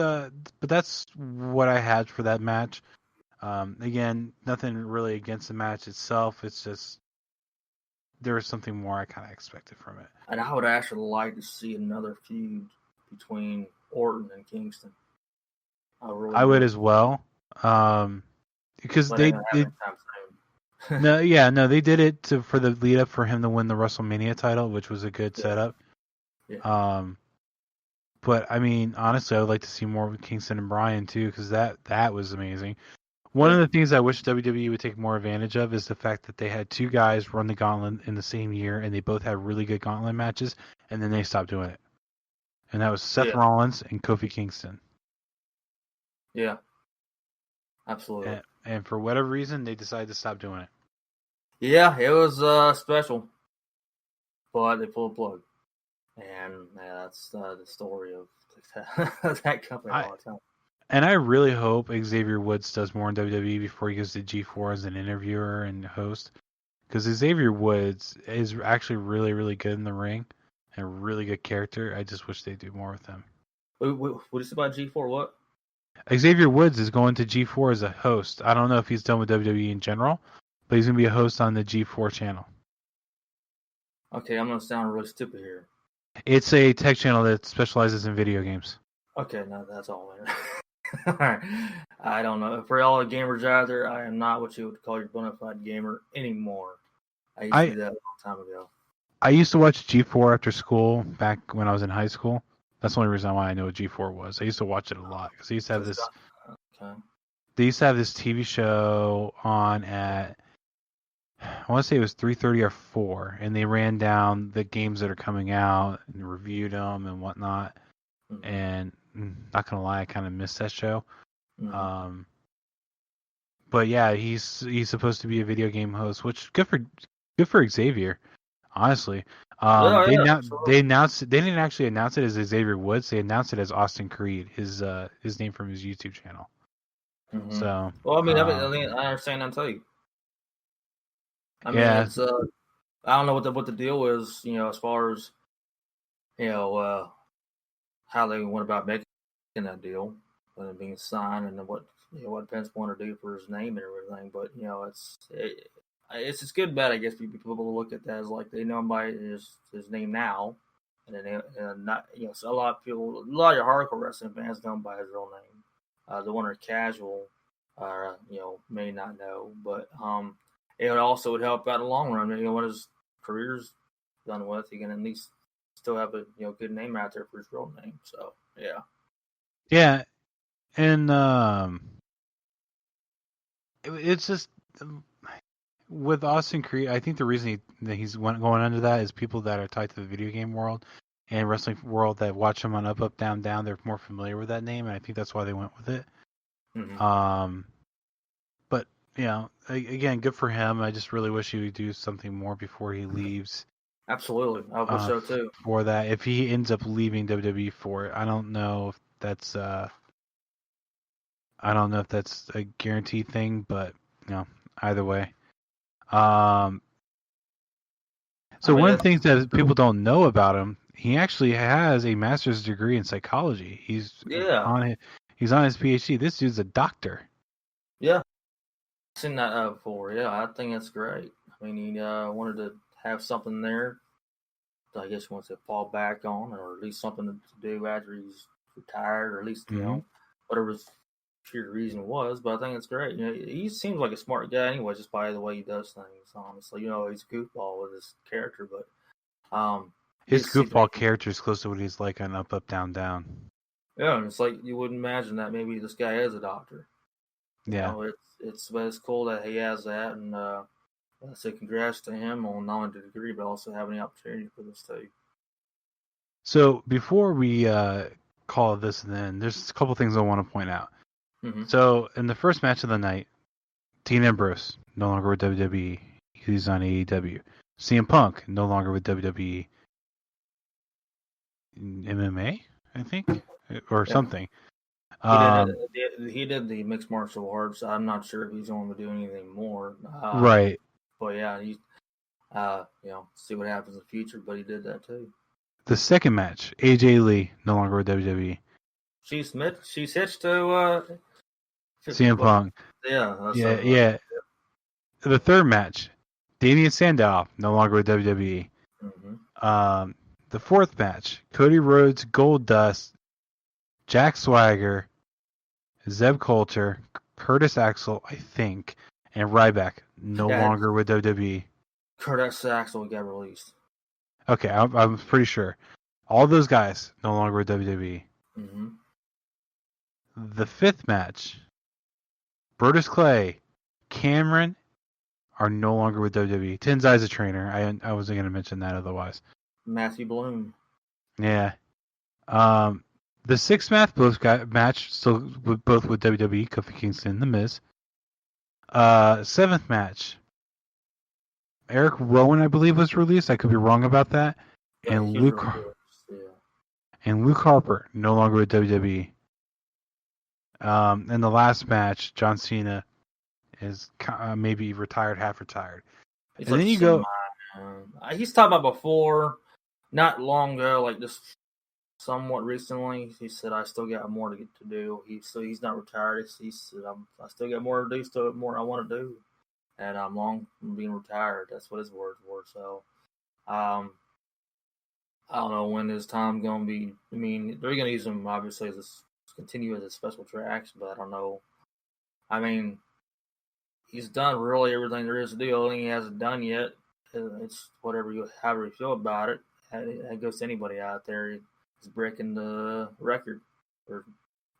but that's what I had for that match. Again, nothing really against the match itself. It's just there was something more I kind of expected from it. And I would actually like to see another feud between Orton and Kingston. I would as well. Because But they they did it for the lead up for him to win the WrestleMania title, which was a good setup. Yeah. But I mean, honestly, I would like to see more with Kingston and Bryan too, because that was amazing. One of the things I wish WWE would take more advantage of is the fact that they had two guys run the gauntlet in the same year, and they both had really good gauntlet matches, and then they stopped doing it. And that was Seth Rollins and Kofi Kingston. Yeah, absolutely. And for whatever reason, they decided to stop doing it. Yeah, it was special, but they pulled the plug. And that's the story of that company all the time. And I really hope Xavier Woods does more in WWE before he goes to G4 as an interviewer and host. Because Xavier Woods is actually really, really good in the ring and a really good character. I just wish they'd do more with him. What did you say about G4? What? Xavier Woods is going to G4 as a host. I don't know if he's done with WWE in general, but he's going to be a host on the G4 channel. Okay, I'm going to sound really stupid here. It's a tech channel that specializes in video games. Okay, no, that's all. All right. I don't know. For all the gamers out there, I am not what you would call your bona fide gamer anymore. I used to do that a long time ago. I used to watch G4 after school back when I was in high school. That's the only reason why I know what G4 was. I used to watch it a lot because they used to have this. Okay. They used to have this TV show on at, I want to say it was 3:30 or 4, and they ran down the games that are coming out and reviewed them and whatnot. Mm-hmm. And not gonna lie, I kind of missed that show. Mm-hmm. But yeah, he's supposed to be a video game host, which good for Xavier, honestly. They announced they didn't actually announce it as Xavier Woods. They announced it as Austin Creed, his name from his YouTube channel. Mm-hmm. So well, I mean, I understand that too. I mean, it's I don't know what the deal is, as far as how they went about making that deal and being signed, and what Vince wanted to do for his name and everything. But it's just good and bad, I guess. People look at that as like they know him by his name now, and then not so a lot of your hardcore wrestling fans know him by his real name. The one who are casual, may not know, but it also would help out in the long run. When his career's done with, he can at least still have a good name out there for his real name. So yeah, and it's just with Austin Creed. I think the reason that he's going under that is people that are tied to the video game world and wrestling world that watch him on Up Up Down Down. They're more familiar with that name, and I think that's why they went with it. Mm-hmm. But again, good for him. I just really wish he would do something more before he leaves. Absolutely, I wish so too. For that, if he ends up leaving WWE for it, I don't know if that's a guaranteed thing, but either way. So one of the things that people don't know about him, he actually has a master's degree in psychology. He's on his PhD. This dude's a doctor. Yeah, I've seen that before. Yeah, I think that's great. I mean, he wanted to have something there. I guess he wants to fall back on, or at least something to do after he's retired, or at least whatever his sheer reason was. But I think it's great. He seems like a smart guy anyway, just by the way he does things. Honestly, he's a goofball with his character, but his goofball character is close to what he's like on Up Up Down Down. Yeah, and it's like you wouldn't imagine that maybe this guy is a doctor. It's cool that he has that, and I say congrats to him on not only the degree but also having the opportunity for this too. So before we call this, then there's a couple things I want to point out. Mm-hmm. So in the first match of the night, Dean Ambrose no longer with WWE. He's on AEW. CM Punk no longer with WWE. MMA, I think, or something. He did the mixed martial arts. I'm not sure if he's going to do anything more. Right. But yeah, he, see what happens in the future. But he did that too. The second match, AJ Lee no longer with WWE. She's hitched to CM Punk. yeah. Yeah. The third match, Damian Sandow, no longer with WWE. Mm-hmm. The fourth match, Cody Rhodes, Goldust, Jack Swagger, Zeb Coulter, Curtis Axel, I think, and Ryback, no longer with WWE. Curtis Axel got released. Okay, I'm pretty sure. All those guys no longer with WWE. Mm-hmm. The fifth match, Brodus Clay, Cameron are no longer with WWE. Tenzai's a trainer. I wasn't going to mention that otherwise. Matthew Bloom. Yeah. The sixth match still both with WWE, Kofi Kingston and The Miz. Seventh match, Eric Rowan, I believe, was released. I could be wrong about that. And Luke Harper, no longer with WWE. And the last match, John Cena is maybe retired, half retired. And then you go. He's talked about before, not long ago, like just somewhat recently. He said, "I still got more to do." He's not retired. He said, "I still got more to do. Still more I want to do, and I'm long from being retired." That's what his words were. So, I don't know when his time gonna be. I mean, they're gonna use him obviously as continue as a special tracks, but I don't know. I mean, he's done really everything there is to do. The only thing he hasn't done yet, it's however you feel about it. It goes to anybody out there. He's breaking the record for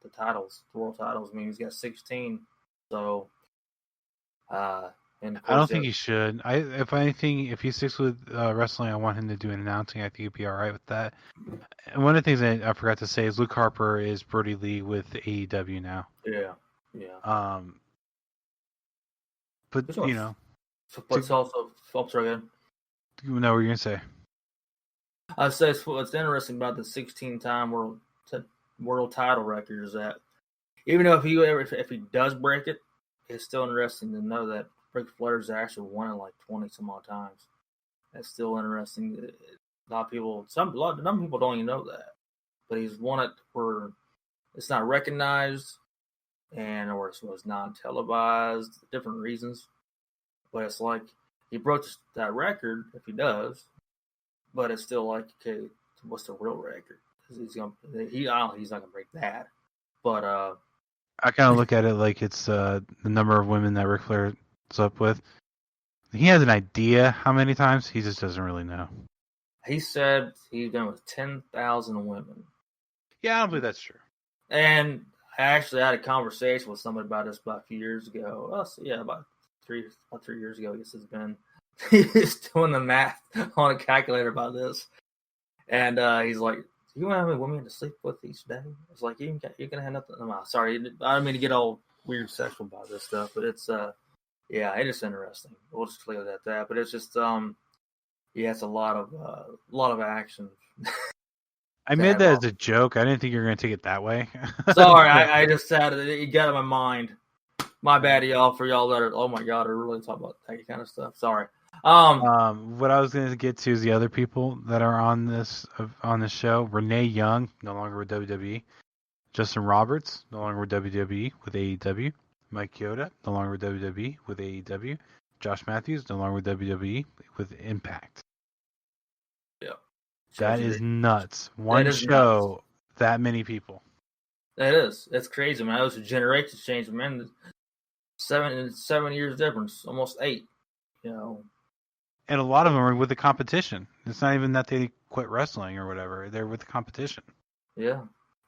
the titles, the world titles. I mean, he's got 16. So, and I don't think he should. If anything, if he sticks with wrestling, I want him to do an announcing. I think he'd be all right with that. And one of the things I forgot to say is Luke Harper is Brody Lee with AEW now. Yeah. But you know, what's also again. You know what you're gonna say? I say what's interesting about the 16-time world title record is that even though if he does break it, it's still interesting to know that Ric Flair's actually won it like 20 some odd times. That's still interesting. A lot of people, some people don't even know that, but he's won it where it's not recognized or it was non-televised, different reasons. But it's like he broke that record if he does, but it's still like, okay, what's the real record? He's not gonna break that. But I kind of look at it like it's the number of women that Ric Flair's up with. He has an idea how many times, he just doesn't really know. He said he's been with 10,000 women. Yeah, I don't believe that's true. And I actually had a conversation with somebody about this about a few years ago. About 3 years ago, I guess it's been. He's doing the math on a calculator about this. And he's like, "You want to have any women to sleep with each day?" It's like, you're going to have nothing. Sorry, I don't mean to get all weird sexual about this stuff, but it's, it is interesting. We'll just leave it at that. But it's just, it's a lot of action. I made that as a joke. I didn't think you were going to take it that way. Sorry, I just had it got in my mind. My bad, y'all, for y'all that are, oh my God, are really talking about that kind of stuff. Sorry. What I was going to get to is the other people that are on this show. Renee Young, no longer with WWE. Justin Roberts, no longer with WWE, with AEW. Mike Chioda, no longer with WWE, with AEW. Josh Matthews, no longer with WWE, with Impact. Yeah. That is nuts. One show, nuts. That many people. That is. That's crazy, man. That was a generation change, man. 7 years difference, almost 8. You know. And a lot of them are with the competition. It's not even that they quit wrestling or whatever. They're with the competition. Yeah.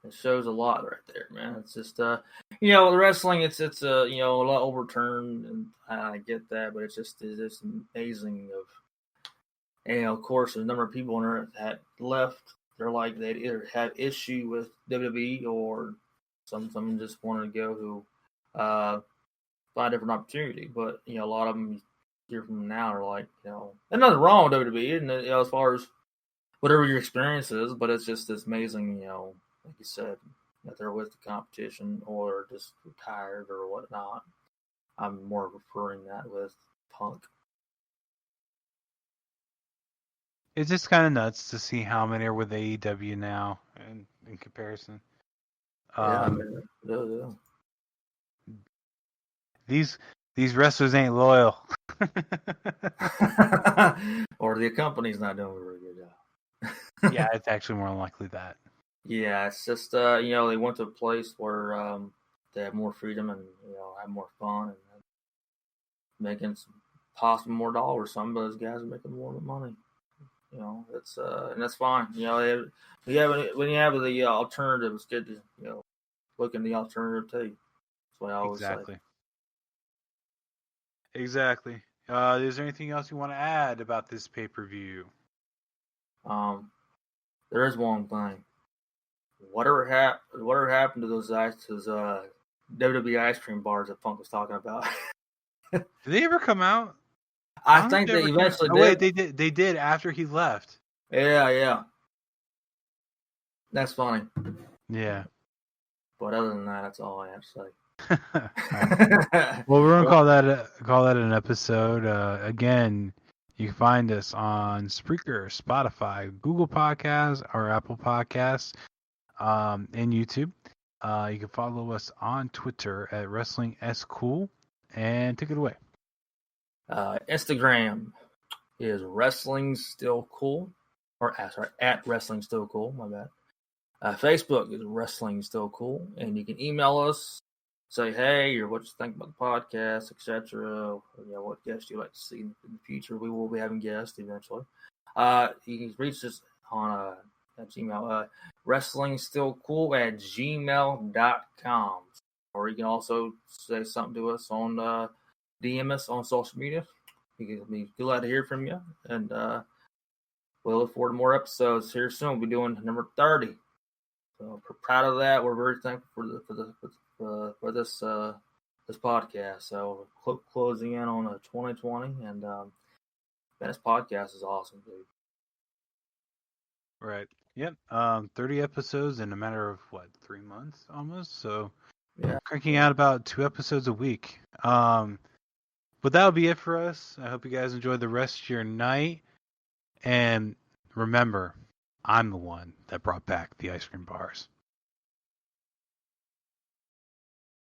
It shows a lot right there, man. It's just, the wrestling, it's a lot overturned, and I get that, but it's amazing and of course, the number of people on Earth that left, they're like, they either have issue with WWE or some just wanted to go who find a different opportunity. But, a lot of them hear from them now are like, there's nothing wrong with WWE, and as far as whatever your experience is, but it's just this amazing, like you said, that they're with the competition or just retired or whatnot. I'm more referring that with Punk. It's just kind of nuts to see how many are with AEW now in comparison. Yeah, I mean, yeah. These wrestlers ain't loyal. Or the company's not doing a very good job. Yeah, it's actually more likely that. Yeah, it's just they went to a place where they have more freedom and have more fun and making some possibly more dollars. Some of those guys are making more money. It's and that's fine. When you have the alternative, it's good to look in the alternative too. That's what I always Exactly. say. Exactly. Is there anything else you want to add about this pay-per-view? There is one thing. Whatever happened to those WWE ice cream bars that Punk was talking about? Did they ever come out? I think they eventually did. Oh wait, they did. They did after he left. Yeah. That's funny. Yeah. But other than that, that's all I have to say. Well, we're gonna call that an episode. Again, you can find us on Spreaker, Spotify, Google Podcasts, or Apple Podcasts, and YouTube. You can follow us on Twitter at WrestlingSCool, and take it away. Instagram is Wrestling Still Cool, or sorry, at Wrestling Still Cool. My bad. Facebook is Wrestling Still Cool, and you can email us, say hey, or what you think about the podcast, etc. What guests you'd like to see in the future. We will be having guests eventually. You can reach us on at Gmail, WrestlingStillCool@gmail.com, or you can also say something to us on DM us on social media. We can be glad to hear from you, and we'll look forward to more episodes here soon. We'll be doing number 30. So we're proud of that. We're very thankful for this podcast. So closing in on 2020, and this podcast is awesome, dude. Right. Yep. 30 episodes in a matter of 3 months almost. So yeah, cranking out about 2 episodes a week. But that'll be it for us. I hope you guys enjoyed the rest of your night. And remember, I'm the one that brought back the ice cream bars.